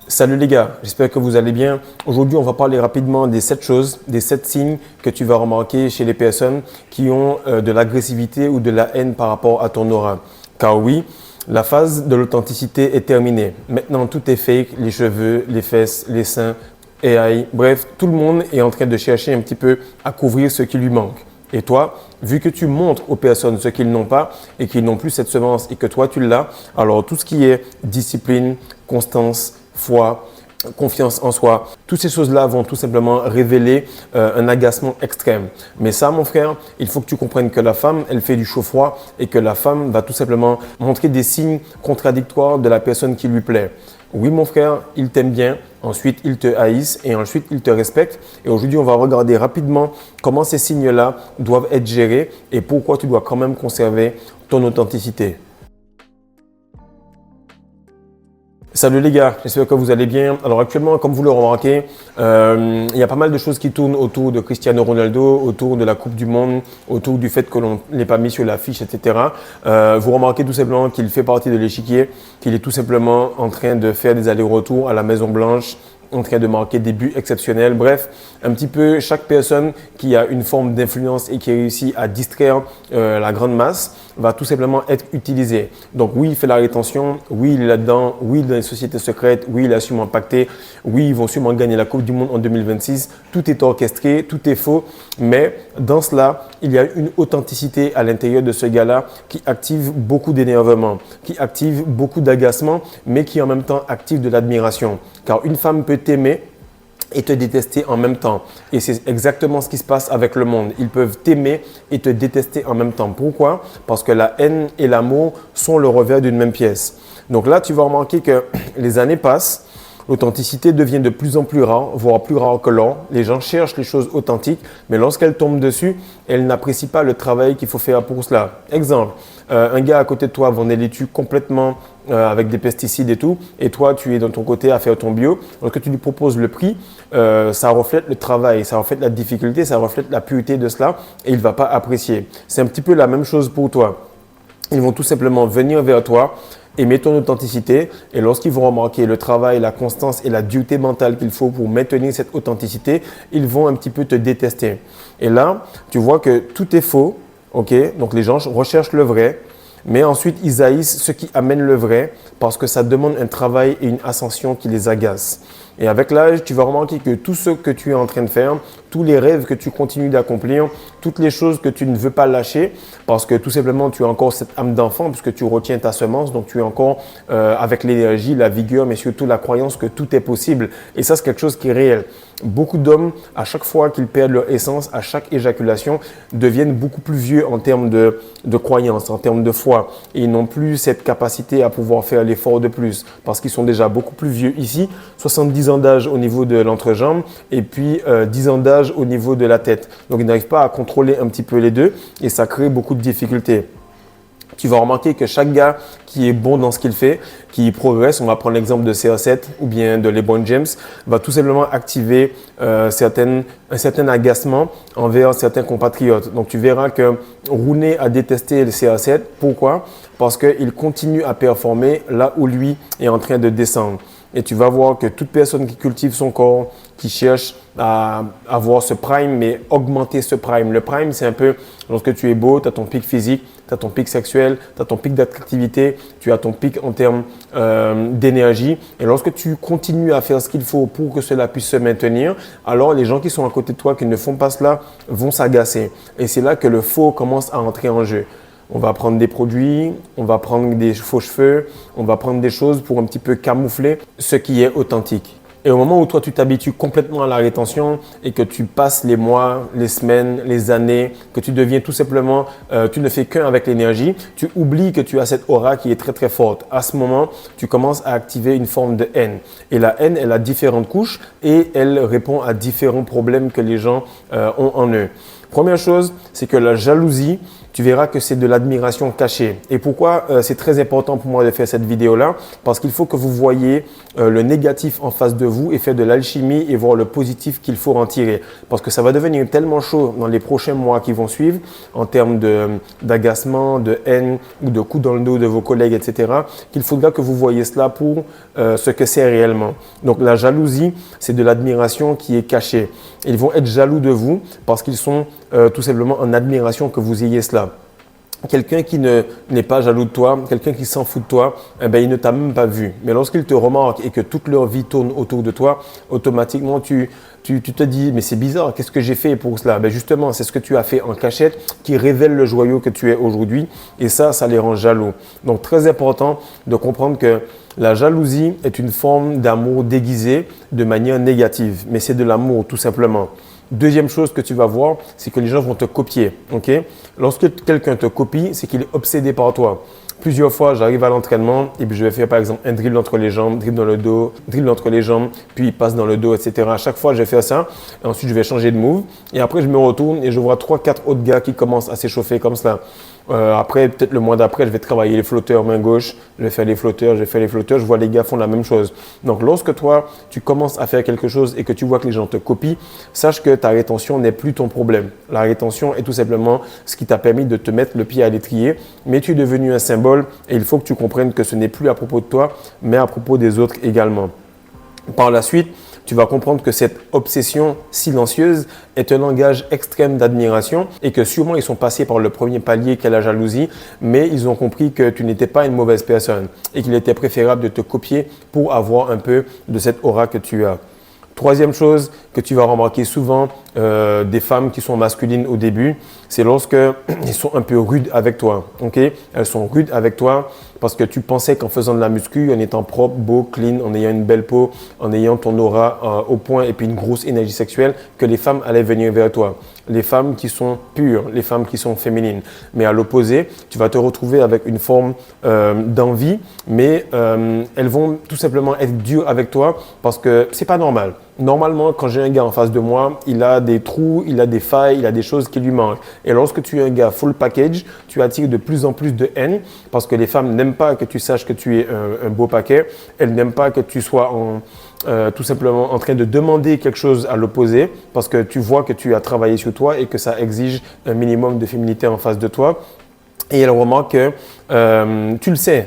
Salut les gars, j'espère que vous allez bien. Aujourd'hui, on va parler rapidement des 7 choses, des 7 signes que tu vas remarquer chez les personnes qui ont de l'agressivité ou de la haine par rapport à ton aura. Car oui, la phase de l'authenticité est terminée. Maintenant, tout est fake, les cheveux, les fesses, les seins, AI. Bref, tout le monde est en train de chercher un petit peu à couvrir ce qui lui manque. Et toi, vu que tu montres aux personnes ce qu'ils n'ont pas et qu'ils n'ont plus cette semence et que toi tu l'as, alors tout ce qui est discipline, constance, foi, confiance en soi, toutes ces choses-là vont tout simplement révéler un agacement extrême. Mais ça, mon frère, il faut que tu comprennes que la femme, elle fait du chaud-froid et que la femme va tout simplement montrer des signes contradictoires de la personne qui lui plaît. Oui, mon frère, il t'aime bien, ensuite il te haïsse et ensuite il te respecte. Et aujourd'hui, on va regarder rapidement comment ces signes-là doivent être gérés et pourquoi tu dois quand même conserver ton authenticité. Salut les gars, j'espère que vous allez bien. Alors actuellement, comme vous le remarquez, il y a pas mal de choses qui tournent autour de Cristiano Ronaldo, autour de la Coupe du Monde, autour du fait que l'on ne l'ait pas mis sur l'affiche, etc. Vous remarquez tout simplement qu'il fait partie de l'échiquier, qu'il est tout simplement en train de faire des allers-retours à la Maison Blanche, en train de marquer des buts exceptionnels. Bref, un petit peu chaque personne qui a une forme d'influence et qui réussit à distraire la grande masse va tout simplement être utilisé. Donc oui, il fait la rétention, oui, il est là-dedans, oui, dans les sociétés secrètes, oui, il a sûrement pacté, oui, ils vont sûrement gagner la Coupe du Monde en 2026. Tout est orchestré, tout est faux, mais dans cela, il y a une authenticité à l'intérieur de ce gars-là qui active beaucoup d'énervement, qui active beaucoup d'agacement, mais qui en même temps active de l'admiration. Car une femme peut t'aimer et te détester en même temps. Et c'est exactement ce qui se passe avec le monde. Ils peuvent t'aimer et te détester en même temps. Pourquoi? Parce que la haine et l'amour sont le revers d'une même pièce. Donc là, tu vas remarquer que les années passent. L'authenticité devient de plus en plus rare, voire plus rare que l'or. Les gens cherchent les choses authentiques, mais lorsqu'elles tombent dessus, elles n'apprécient pas le travail qu'il faut faire pour cela. Exemple, un gars à côté de toi vend des laitues complètement avec des pesticides et tout, et toi, tu es dans ton côté à faire ton bio. Lorsque tu lui proposes le prix, ça reflète le travail, ça reflète la difficulté, ça reflète la pureté de cela, et il ne va pas apprécier. C'est un petit peu la même chose pour toi. Ils vont tout simplement venir vers toi, aimer ton authenticité et lorsqu'ils vont remarquer le travail, la constance et la dureté mentale qu'il faut pour maintenir cette authenticité, ils vont un petit peu te détester. Et là, tu vois que tout est faux, ok? Donc les gens recherchent le vrai, mais ensuite ils haïssent ce qui amène le vrai parce que ça demande un travail et une ascension qui les agace. Et avec l'âge, tu vas remarquer que tout ce que tu es en train de faire, tous les rêves que tu continues d'accomplir, toutes les choses que tu ne veux pas lâcher, parce que tout simplement tu as encore cette âme d'enfant, puisque tu retiens ta semence, donc tu es encore avec l'énergie, la vigueur, mais surtout la croyance que tout est possible. Et ça, c'est quelque chose qui est réel. Beaucoup d'hommes, à chaque fois qu'ils perdent leur essence, à chaque éjaculation, deviennent beaucoup plus vieux en termes de croyance, en termes de foi. Et ils n'ont plus cette capacité à pouvoir faire l'effort de plus, parce qu'ils sont déjà beaucoup plus vieux ici, 70 ans d'âge au niveau de l'entrejambe et puis 10 ans d'âge au niveau de la tête. Donc, ils n'arrivent pas à contrôler un petit peu les deux et ça crée beaucoup de difficultés. Tu vas remarquer que chaque gars qui est bon dans ce qu'il fait, qui progresse, on va prendre l'exemple de CR7 ou bien de LeBron James, va tout simplement activer un certain agacement envers certains compatriotes. Donc, tu verras que Rooney a détesté le CR7. Pourquoi? Parce qu'il continue à performer là où lui est en train de descendre. Et tu vas voir que toute personne qui cultive son corps, qui cherche à avoir ce prime, mais augmenter ce prime. Le prime, c'est un peu lorsque tu es beau, tu as ton pic physique, tu as ton pic sexuel, tu as ton pic d'attractivité, tu as ton pic en termes d'énergie. Et lorsque tu continues à faire ce qu'il faut pour que cela puisse se maintenir, alors les gens qui sont à côté de toi, qui ne font pas cela, vont s'agacer. Et c'est là que le faux commence à entrer en jeu. On va prendre des produits, on va prendre des faux cheveux, on va prendre des choses pour un petit peu camoufler ce qui est authentique. Et au moment où toi, tu t'habitues complètement à la rétention et que tu passes les mois, les semaines, les années, que tu deviens tout simplement, tu ne fais qu'un avec l'énergie, tu oublies que tu as cette aura qui est très très forte. À ce moment, tu commences à activer une forme de haine. Et la haine, elle a différentes couches et elle répond à différents problèmes que les gens ont en eux. Première chose, c'est que la jalousie, tu verras que c'est de l'admiration cachée. Et pourquoi c'est très important pour moi de faire cette vidéo-là? Parce qu'il faut que vous voyez le négatif en face de vous et faire de l'alchimie et voir le positif qu'il faut en tirer. Parce que ça va devenir tellement chaud dans les prochains mois qui vont suivre en termes d'agacement, de haine ou de coups dans le dos de vos collègues, etc., qu'il faudra que vous voyez cela pour ce que c'est réellement. Donc la jalousie, c'est de l'admiration qui est cachée. Ils vont être jaloux de vous parce qu'ils sont tout simplement en admiration que vous ayez cela. Quelqu'un qui n'est pas jaloux de toi, quelqu'un qui s'en fout de toi, eh ben, il ne t'a même pas vu. Mais lorsqu'il te remarque et que toute leur vie tourne autour de toi, automatiquement, tu te dis, mais c'est bizarre, qu'est-ce que j'ai fait pour cela? Ben justement, c'est ce que tu as fait en cachette qui révèle le joyau que tu es aujourd'hui. Et ça les rend jaloux. Donc, très important de comprendre que la jalousie est une forme d'amour déguisé de manière négative. Mais c'est de l'amour, tout simplement. Deuxième chose que tu vas voir, c'est que les gens vont te copier. Okay? Lorsque quelqu'un te copie, c'est qu'il est obsédé par toi. Plusieurs fois, j'arrive à l'entraînement et puis je vais faire par exemple un dribble entre les jambes, dribble dans le dos, dribble entre les jambes, puis il passe dans le dos, etc. À chaque fois, je vais faire ça. Et ensuite, je vais changer de move. Et après, je me retourne et je vois 3-4 autres gars qui commencent à s'échauffer comme cela. Après, peut-être le mois d'après, je vais travailler les flotteurs main gauche, je vais faire les flotteurs, je vois les gars font la même chose. Donc, lorsque toi, tu commences à faire quelque chose et que tu vois que les gens te copient, sache que ta rétention n'est plus ton problème. La rétention est tout simplement ce qui t'a permis de te mettre le pied à l'étrier, mais tu es devenu un symbole et il faut que tu comprennes que ce n'est plus à propos de toi, mais à propos des autres également. Par la suite, tu vas comprendre que cette obsession silencieuse est un langage extrême d'admiration et que sûrement ils sont passés par le premier palier qu'est la jalousie, mais ils ont compris que tu n'étais pas une mauvaise personne et qu'il était préférable de te copier pour avoir un peu de cette aura que tu as. Troisième chose que tu vas remarquer souvent des femmes qui sont masculines au début, c'est lorsque ils sont un peu rudes avec toi. Okay? Elles sont rudes avec toi parce que tu pensais qu'en faisant de la muscu, en étant propre, beau, clean, en ayant une belle peau, en ayant ton aura au point et puis une grosse énergie sexuelle, que les femmes allaient venir vers toi. Les femmes qui sont pures, les femmes qui sont féminines. Mais à l'opposé, tu vas te retrouver avec une forme d'envie, mais elles vont tout simplement être dures avec toi parce que c'est pas normal. Normalement, quand j'ai un gars en face de moi, il a des trous, il a des failles, il a des choses qui lui manquent. Et lorsque tu es un gars full package, tu attires de plus en plus de haine parce que les femmes n'aiment pas que tu saches que tu es un beau paquet. Elles n'aiment pas que tu sois tout simplement en train de demander quelque chose à l'opposé parce que tu vois que tu as travaillé sur toi et que ça exige un minimum de féminité en face de toi. Et elles remarquent que tu le sais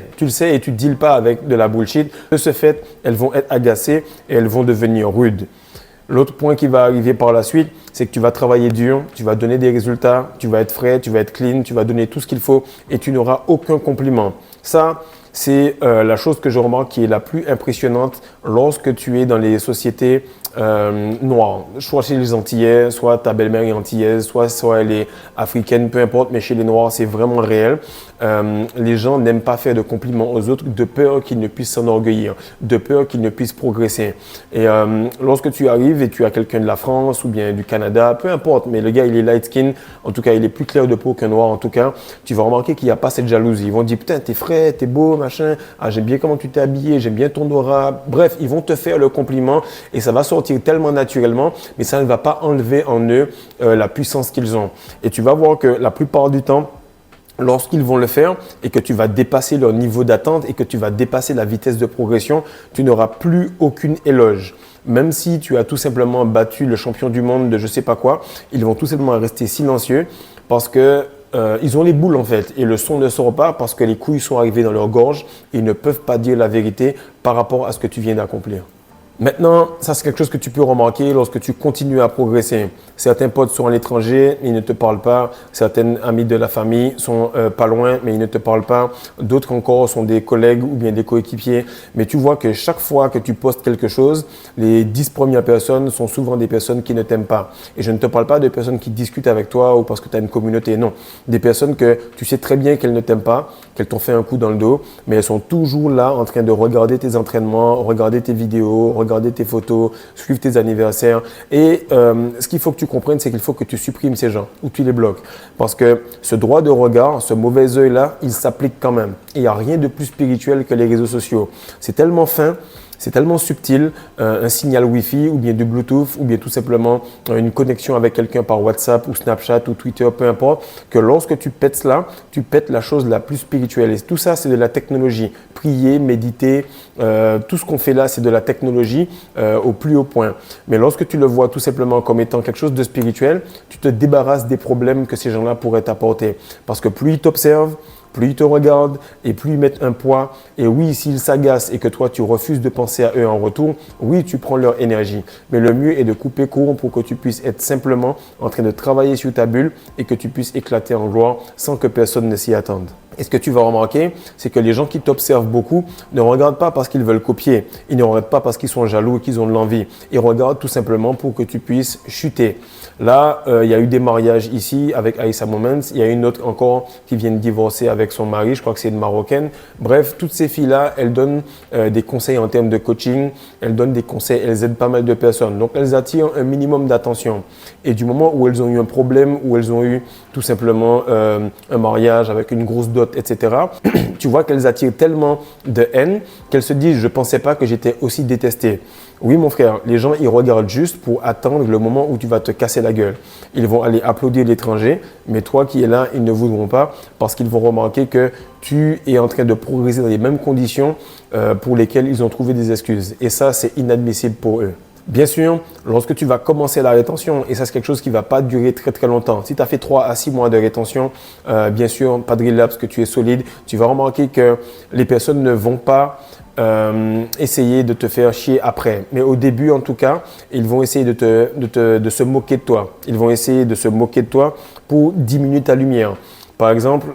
et tu ne deals pas avec de la bullshit. De ce fait, elles vont être agacées et elles vont devenir rudes. L'autre point qui va arriver par la suite, c'est que tu vas travailler dur, tu vas donner des résultats, tu vas être frais, tu vas être clean, tu vas donner tout ce qu'il faut et tu n'auras aucun compliment. Ça, c'est la chose que je remarque qui est la plus impressionnante lorsque tu es dans les sociétés noires. Soit chez les Antillais, soit ta belle-mère est antillaise, soit elle est africaine, peu importe, mais chez les Noirs, c'est vraiment réel. Les gens n'aiment pas faire de compliments aux autres de peur qu'ils ne puissent s'enorgueillir, de peur qu'ils ne puissent progresser. Et lorsque tu arrives et tu as quelqu'un de la France ou bien du Canada, peu importe, mais le gars, il est light skin, en tout cas, il est plus clair de peau qu'un noir, en tout cas, tu vas remarquer qu'il n'y a pas cette jalousie. Ils vont dire, putain, t'es frais, t'es beau, machin, ah, j'aime bien comment tu t'es habillé, j'aime bien ton aura. Bref, ils vont te faire le compliment et ça va sortir tellement naturellement, mais ça ne va pas enlever en eux la puissance qu'ils ont. Et tu vas voir que la plupart du temps, lorsqu'ils vont le faire et que tu vas dépasser leur niveau d'attente et que tu vas dépasser la vitesse de progression, tu n'auras plus aucune éloge. Même si tu as tout simplement battu le champion du monde de je ne sais pas quoi, ils vont tout simplement rester silencieux parce que ils ont les boules en fait et le son ne sort pas parce que les couilles sont arrivées dans leur gorge et ils ne peuvent pas dire la vérité par rapport à ce que tu viens d'accomplir. Maintenant, ça c'est quelque chose que tu peux remarquer lorsque tu continues à progresser. Certains potes sont à l'étranger, ils ne te parlent pas. Certains amis de la famille sont pas loin, mais ils ne te parlent pas. D'autres encore sont des collègues ou bien des coéquipiers. Mais tu vois que chaque fois que tu postes quelque chose, les 10 premières personnes sont souvent des personnes qui ne t'aiment pas. Et je ne te parle pas de personnes qui discutent avec toi ou parce que tu as une communauté, non. Des personnes que tu sais très bien qu'elles ne t'aiment pas, qu'elles t'ont fait un coup dans le dos, mais elles sont toujours là en train de regarder tes entraînements, regarder tes vidéos, regarder tes photos, suivre tes anniversaires. Et ce qu'il faut que tu comprennes, c'est qu'il faut que tu supprimes ces gens ou tu les bloques. Parce que ce droit de regard, ce mauvais œil-là, il s'applique quand même. Il n'y a rien de plus spirituel que les réseaux sociaux. C'est tellement fin C'est tellement subtil, un signal Wi-Fi ou bien du Bluetooth ou bien tout simplement une connexion avec quelqu'un par WhatsApp ou Snapchat ou Twitter, peu importe, que lorsque tu pètes cela, tu pètes la chose la plus spirituelle. Et tout ça, c'est de la technologie. Prier, méditer, tout ce qu'on fait là, c'est de la technologie au plus haut point. Mais lorsque tu le vois tout simplement comme étant quelque chose de spirituel, tu te débarrasses des problèmes que ces gens-là pourraient t'apporter. Parce que plus ils t'observent, plus ils te regardent et plus ils mettent un poids. Et oui, s'ils s'agacent et que toi, tu refuses de penser à eux en retour, oui, tu prends leur énergie. Mais le mieux est de couper court pour que tu puisses être simplement en train de travailler sur ta bulle et que tu puisses éclater en gloire sans que personne ne s'y attende. Et ce que tu vas remarquer, c'est que les gens qui t'observent beaucoup ne regardent pas parce qu'ils veulent copier. Ils ne regardent pas parce qu'ils sont jaloux et qu'ils ont de l'envie. Ils regardent tout simplement pour que tu puisses chuter. Là, il y a eu des mariages ici avec Aïssa Moments. Il y a une autre encore qui vient de divorcer avec son mari. Je crois que c'est une Marocaine. Bref, toutes ces filles-là, elles donnent des conseils en termes de coaching. Elles donnent des conseils. Elles aident pas mal de personnes. Donc, elles attirent un minimum d'attention. Et du moment où elles ont eu un problème, où elles ont eu tout simplement un mariage avec une grosse dot, etc., tu vois qu'elles attirent tellement de haine qu'elles se disent « je ne pensais pas que j'étais aussi détestée ». Oui, mon frère, les gens, ils regardent juste pour attendre le moment où tu vas te casser la gueule. Ils vont aller applaudir l'étranger, mais toi qui es là, ils ne voudront pas parce qu'ils vont remarquer que tu es en train de progresser dans les mêmes conditions pour lesquelles ils ont trouvé des excuses. Et ça, c'est inadmissible pour eux. Bien sûr, lorsque tu vas commencer la rétention, et ça c'est quelque chose qui ne va pas durer très très longtemps, si tu as fait 3 à 6 mois de rétention, bien sûr, pas de relapse, que tu es solide, tu vas remarquer que les personnes ne vont pas essayer de te faire chier après. Mais au début, en tout cas, ils vont essayer de se moquer de toi. Ils vont essayer de se moquer de toi pour diminuer ta lumière. Par exemple,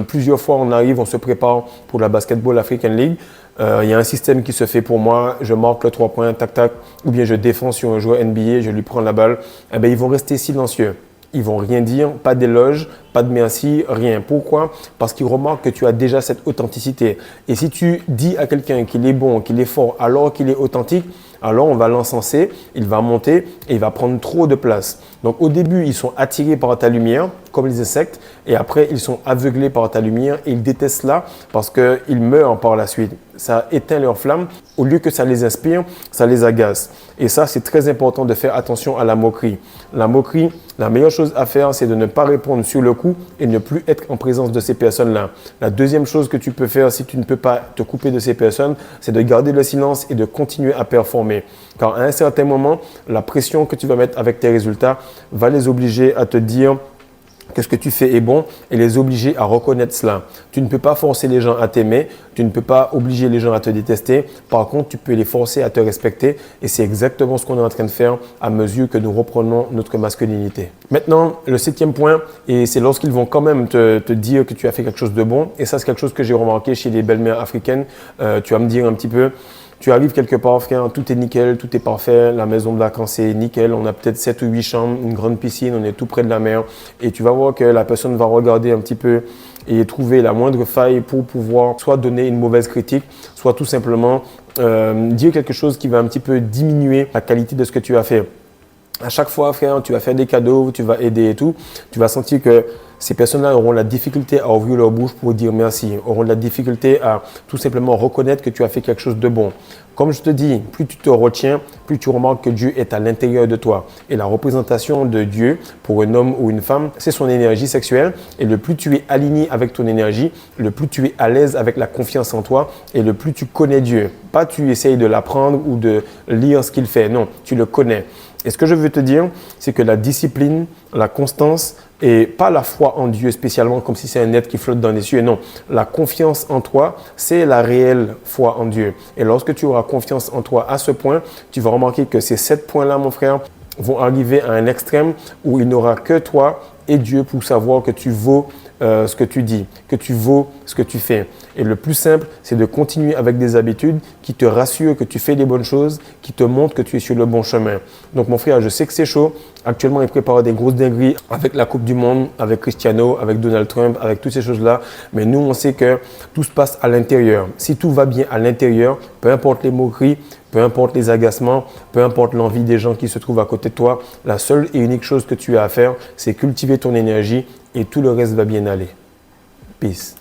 plusieurs fois on arrive, on se prépare pour la Basketball African League. Il y a un système qui se fait pour moi, je marque le 3 points, tac tac, ou bien je défends sur un joueur NBA, je lui prends la balle. Eh bien, ils vont rester silencieux. Ils vont rien dire, pas d'éloge, pas de merci, rien. Pourquoi? Parce qu'ils remarquent que tu as déjà cette authenticité. Et si tu dis à quelqu'un qu'il est bon, qu'il est fort, alors qu'il est authentique, alors on va l'encenser, il va monter et il va prendre trop de place. Donc au début, ils sont attirés par ta lumière, comme les insectes, et après, ils sont aveuglés par ta lumière et ils détestent cela parce qu'ils meurent par la suite. Ça éteint leur flamme. Au lieu que ça les inspire, ça les agace. Et ça, c'est très important de faire attention à la moquerie. La moquerie, la meilleure chose à faire, c'est de ne pas répondre sur le coup et ne plus être en présence de ces personnes-là. La deuxième chose que tu peux faire si tu ne peux pas te couper de ces personnes, c'est de garder le silence et de continuer à performer. Car à un certain moment, la pression que tu vas mettre avec tes résultats va les obliger à te dire que ce que tu fais est bon et les obliger à reconnaître cela. Tu ne peux pas forcer les gens à t'aimer, tu ne peux pas obliger les gens à te détester. Par contre, tu peux les forcer à te respecter et c'est exactement ce qu'on est en train de faire à mesure que nous reprenons notre masculinité. Maintenant, le 7e point, et c'est lorsqu'ils vont quand même te dire que tu as fait quelque chose de bon, et ça c'est quelque chose que j'ai remarqué chez les belles-mères africaines. Tu vas me dire un petit peu, tu arrives quelque part, frère, tout est nickel, tout est parfait, la maison de vacances est nickel, on a peut-être 7 ou 8 chambres, une grande piscine, on est tout près de la mer et tu vas voir que la personne va regarder un petit peu et trouver la moindre faille pour pouvoir soit donner une mauvaise critique, soit tout simplement dire quelque chose qui va un petit peu diminuer la qualité de ce que tu as fait. À chaque fois, frère, tu vas faire des cadeaux, tu vas aider et tout, tu vas sentir que ces personnes-là auront la difficulté à ouvrir leur bouche pour dire merci, auront la difficulté à tout simplement reconnaître que tu as fait quelque chose de bon. Comme je te dis, plus tu te retiens, plus tu remarques que Dieu est à l'intérieur de toi. Et la représentation de Dieu pour un homme ou une femme, c'est son énergie sexuelle. Et le plus tu es aligné avec ton énergie, le plus tu es à l'aise avec la confiance en toi et le plus tu connais Dieu. Pas tu essayes de l'apprendre ou de lire ce qu'il fait. Non, tu le connais. Et ce que je veux te dire, c'est que la discipline, la constance et pas la foi en Dieu spécialement comme si c'est un être qui flotte dans les cieux. Non, la confiance en toi, c'est la réelle foi en Dieu. Et lorsque tu auras confiance en toi à ce point, tu vas remarquer que ces 7 points-là, mon frère, vont arriver à un extrême où il n'aura que toi et Dieu pour savoir que tu vaux ce que tu dis, que tu vaux ce que tu fais. Et le plus simple, c'est de continuer avec des habitudes qui te rassurent que tu fais les bonnes choses, qui te montrent que tu es sur le bon chemin. Donc mon frère, je sais que c'est chaud. Actuellement, il prépare des grosses dingueries avec la Coupe du Monde, avec Cristiano, avec Donald Trump, avec toutes ces choses-là. Mais nous, on sait que tout se passe à l'intérieur. Si tout va bien à l'intérieur, peu importe les moqueries, peu importe les agacements, peu importe l'envie des gens qui se trouvent à côté de toi, la seule et unique chose que tu as à faire, c'est cultiver ton énergie et tout le reste va bien aller. Peace.